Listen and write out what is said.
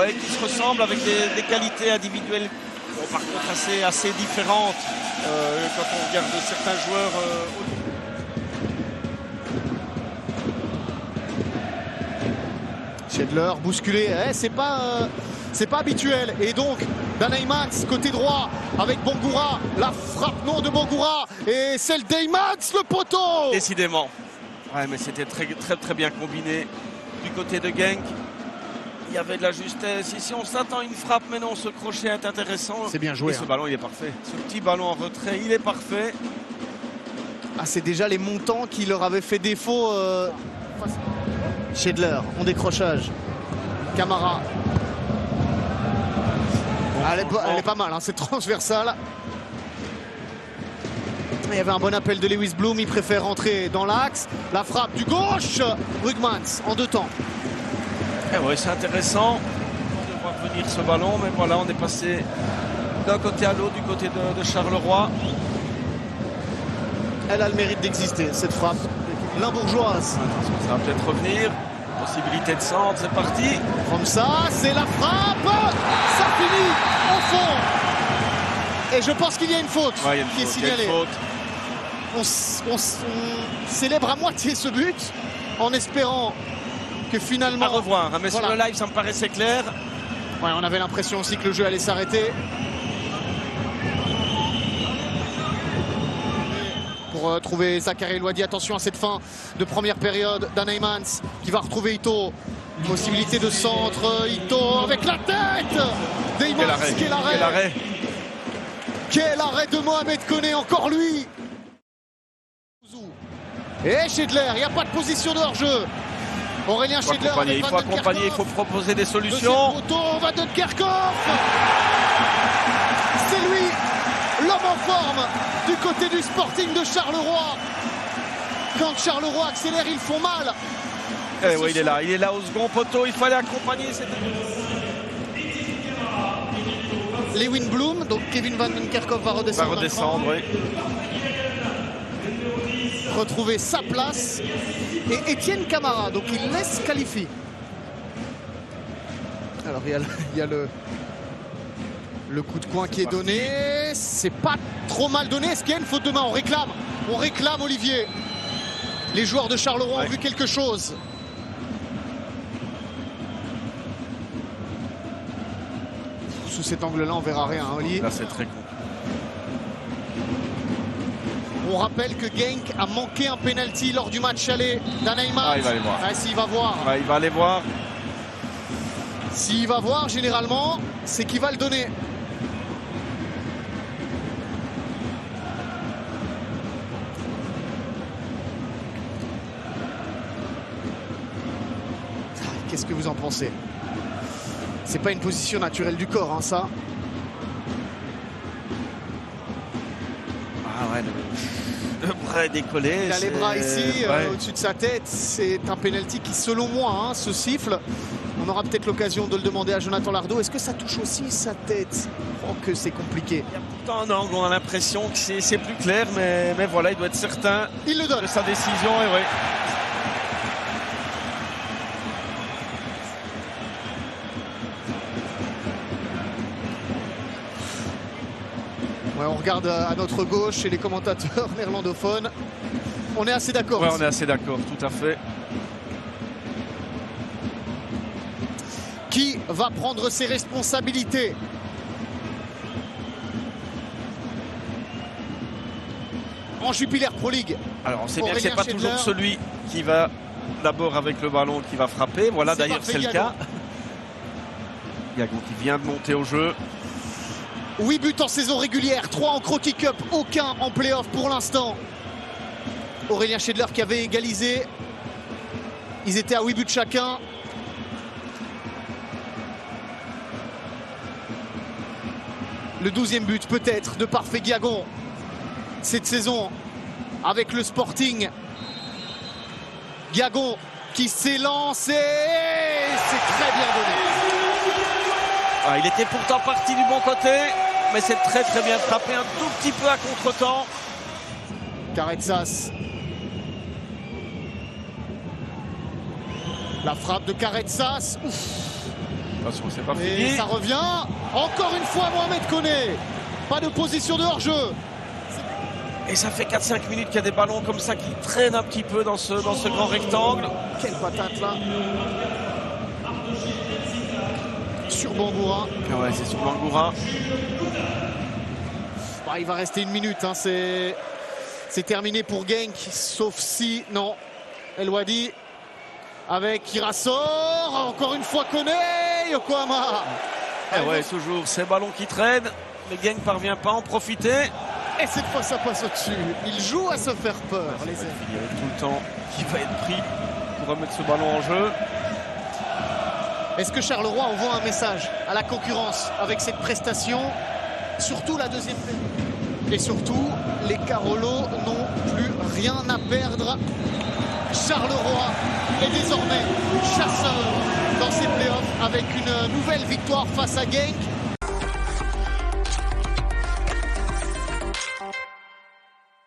ouais, qui se ressemblent avec des qualités individuelles, bon, par contre assez différentes quand on regarde certains joueurs. Schedler bousculé, c'est pas habituel. Et donc Danaïmans côté droit avec Bangura, la frappe non de Bangura et celle d'Eymans, le poteau. Décidément. Ouais, mais c'était très bien combiné du côté de Genk. Il y avait de la justesse. Ici, on s'attend à une frappe, mais non, ce crochet est intéressant. C'est bien joué. Et ce ballon, il est parfait. Ce petit ballon en retrait, il est parfait. Ah, c'est déjà les montants qui leur avaient fait défaut. Schedler en décrochage. Camara. Elle est pas mal, hein, c'est transversal. Il y avait un bon appel de Lewis Bloom, il préfère rentrer dans l'axe. La frappe du gauche, Brugmans en 2 temps. Ouais, c'est intéressant de voir venir ce ballon, mais voilà, on est passé d'un côté à l'autre, du côté de Charleroi. Elle a le mérite d'exister, cette frappe limbourgeoise. Ça va peut-être revenir. Possibilité de centre, c'est parti. Comme ça, c'est la frappe. Ça finit au fond. Et je pense qu'il y a une faute qui est signalée. On célèbre à moitié ce but en espérant que finalement... À revoir, hein, mais voilà. Sur le live, ça me paraissait clair. Ouais, on avait l'impression aussi que le jeu allait s'arrêter. Pour trouver Zachary Elwadi, attention à cette fin de première période. Danaïmans qui va retrouver Ito. Possibilité de centre, Ito avec la tête d'Eymans. Quel arrêt. Quel arrêt de Mohamed Koné, encore lui. Et Schedler, il n'y a pas de position de hors-jeu. Aurélien Schedler, il faut accompagner, il faut proposer des solutions. Deuxième Van den Kerkhoff. C'est lui, l'homme en forme du côté du Sporting de Charleroi. Quand Charleroi accélère, ils font mal. Oui, il est là au second poteau, il fallait accompagner. Lewin Bloom, donc Kevin Van den Kerkhoff va redescendre. Oui. Retrouver sa place. Et Etienne Camara, donc il laisse qualifier. Alors il y a le coup de coin qui est donné. C'est pas trop mal donné. Est-ce qu'il y a une faute de main? On réclame Olivier. Les joueurs de Charleroi ont vu quelque chose. Sous cet angle-là, on verra rien, Oli. Là, c'est très con. On rappelle que Genk a manqué un penalty lors du match aller. Danaïmans. Il va aller voir. S'il va voir. Il va aller voir. S'il va voir, généralement, c'est qu'il va le donner. Qu'est-ce que vous en pensez? C'est pas une position naturelle du corps, hein, ça. Ah ouais, le bras est décollé. Il a les bras ici, au-dessus de sa tête. C'est un penalty qui, selon moi, se siffle. On aura peut-être l'occasion de le demander à Jonathan Lardo. Est-ce que ça touche aussi sa tête? Oh, que c'est compliqué. Il y a pourtant un angle, on a l'impression que c'est plus clair, mais voilà, il doit être certain de sa décision. Et ouais. Ouais, on regarde à notre gauche et les commentateurs néerlandophones. On est assez d'accord. Ouais, on est assez d'accord, tout à fait. Qui va prendre ses responsabilités? En Jupiler Pro League. Alors, on sait bien que c'est pas toujours celui qui va d'abord avec le ballon qui va frapper. Voilà, d'ailleurs, c'est le cas. Yago qui vient de monter au jeu. 8 buts en saison régulière, 3 en Croquis Cup, aucun en play-off pour l'instant. Aurélien Schedler qui avait égalisé. Ils étaient à 8 buts chacun. Le 12e but peut-être de Parfait Guiagon cette saison avec le Sporting. Guiagon qui s'est lancé. C'est très bien donné. Il était pourtant parti du bon côté, mais c'est très bien frappé, un tout petit peu à contre-temps. Caretsas. La frappe de Caretsas. Attention, c'est pas Et fini. ça revient. Encore une fois, Mohamed Koné. Pas de position de hors-jeu. Et ça fait 4-5 minutes qu'il y a des ballons comme ça qui traînent un petit peu dans ce grand rectangle. Quelle patate là. Sur Bangoura. Ah ouais, c'est sur Bangoura. Bah, il va rester 1 minute. Hein. C'est terminé pour Genk. Sauf si... Non. El Wadi. Avec Irassor. Encore une fois Koné. Yokohama. Et ouais, toujours ces ballons qui traînent. Mais Genk ne parvient pas à en profiter. Et cette fois, ça passe au-dessus. Il joue à se faire peur, les amis. Il y a tout le temps qui va être pris pour remettre ce ballon en jeu. Est-ce que Charleroi envoie un message à la concurrence avec cette prestation? Surtout la deuxième période. Et surtout, les Carolos n'ont plus rien à perdre. Charleroi est désormais chasseur dans ces playoffs avec une nouvelle victoire face à Genk.